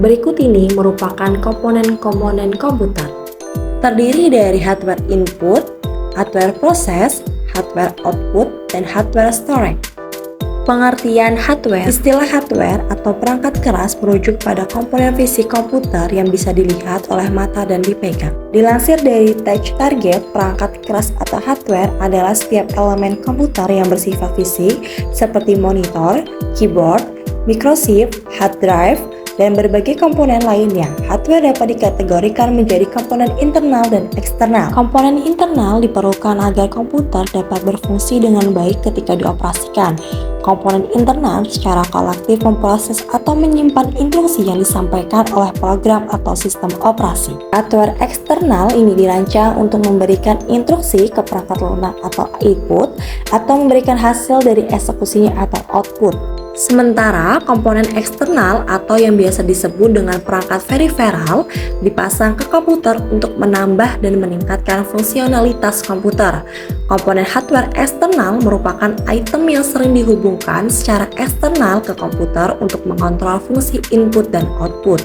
Berikut ini merupakan komponen-komponen komputer. Terdiri dari hardware input, hardware proses, hardware output, dan hardware storage. Pengertian hardware. Istilah hardware atau perangkat keras merujuk pada komponen fisik komputer yang bisa dilihat oleh mata dan dipegang. Dilansir dari TechTarget, perangkat keras atau hardware adalah setiap elemen komputer yang bersifat fisik seperti monitor, keyboard, microchip, hard drive, dan berbagai komponen lainnya. Hardware dapat dikategorikan menjadi komponen internal dan eksternal. Komponen internal diperlukan agar komputer dapat berfungsi dengan baik ketika dioperasikan. Komponen internal secara kolektif memproses atau menyimpan instruksi yang disampaikan oleh program atau sistem operasi. Hardware eksternal ini dirancang untuk memberikan instruksi ke perangkat lunak atau input atau memberikan hasil dari eksekusinya atau output. Sementara komponen eksternal atau yang biasa disebut dengan perangkat peripheral dipasang ke komputer untuk menambah dan meningkatkan fungsionalitas komputer. Komponen hardware eksternal merupakan item yang sering dihubungkan secara eksternal ke komputer untuk mengontrol fungsi input dan output.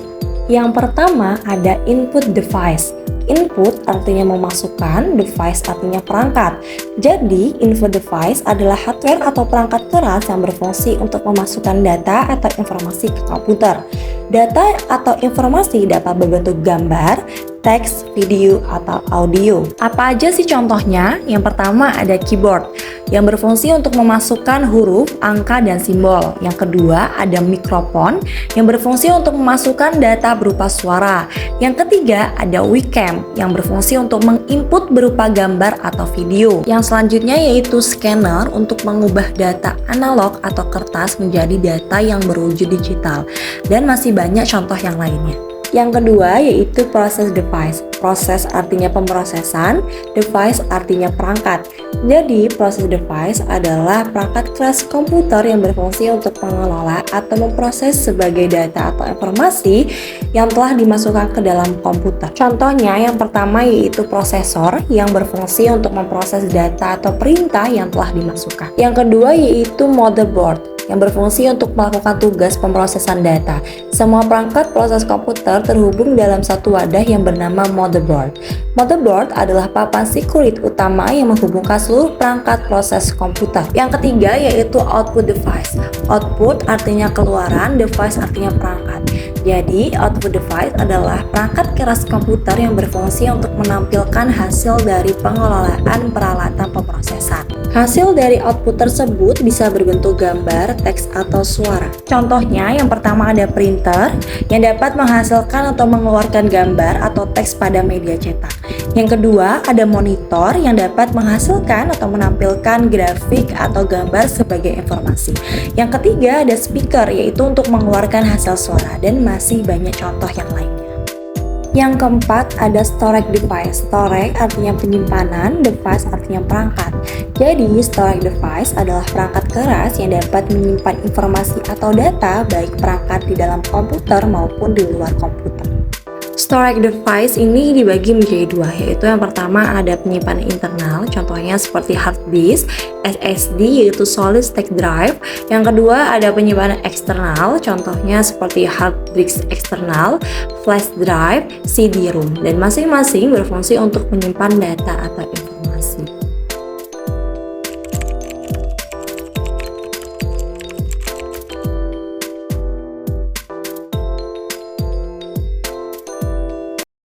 Yang pertama ada input device. Input artinya memasukkan, device artinya perangkat. Jadi, input device adalah hardware atau perangkat keras yang berfungsi untuk memasukkan data atau informasi ke komputer. Data atau informasi dapat berbentuk gambar, teks, video, atau audio. Apa aja sih contohnya? Yang pertama ada keyboard yang berfungsi untuk memasukkan huruf, angka, dan simbol. Yang kedua ada mikrofon yang berfungsi untuk memasukkan data berupa suara. Yang ketiga ada webcam yang berfungsi untuk menginput berupa gambar atau video. Yang selanjutnya yaitu scanner untuk mengubah data analog atau kertas menjadi data yang berwujud digital. Dan masih banyak contoh yang lainnya. Yang kedua yaitu process device. Proses artinya pemrosesan, device artinya perangkat. Jadi, process device adalah perangkat keras komputer yang berfungsi untuk mengelola atau memproses sebagai data atau informasi yang telah dimasukkan ke dalam komputer. Contohnya yang pertama yaitu prosesor yang berfungsi untuk memproses data atau perintah yang telah dimasukkan. Yang kedua yaitu motherboard yang berfungsi untuk melakukan tugas pemrosesan data. Semua perangkat proses komputer terhubung dalam satu wadah yang bernama motherboard. Motherboard adalah papan sirkuit utama yang menghubungkan seluruh perangkat proses komputer. Yang ketiga yaitu output device. Output artinya keluaran, device artinya perangkat. Jadi, output device adalah perangkat keras komputer yang berfungsi untuk menampilkan hasil dari pengelolaan peralatan pemrosesan. Hasil dari output tersebut bisa berbentuk gambar, teks, atau suara. Contohnya, yang pertama ada printer yang dapat menghasilkan atau mengeluarkan gambar atau teks pada media cetak. Yang kedua, ada monitor yang dapat menghasilkan atau menampilkan grafik atau gambar sebagai informasi. Yang ketiga, ada speaker, yaitu untuk mengeluarkan hasil suara, dan masih banyak contoh yang lainnya. Yang keempat ada storage device. Storage artinya penyimpanan, device artinya perangkat. Jadi, storage device adalah perangkat keras yang dapat menyimpan informasi atau data baik perangkat di dalam komputer maupun di luar komputer. Storage device ini dibagi menjadi dua, yaitu yang pertama ada penyimpanan internal, contohnya seperti hard disk, SSD yaitu solid state drive. Yang kedua ada penyimpanan eksternal, contohnya seperti hard disk eksternal, flash drive, CD-ROM, dan masing-masing berfungsi untuk menyimpan data atau informasi.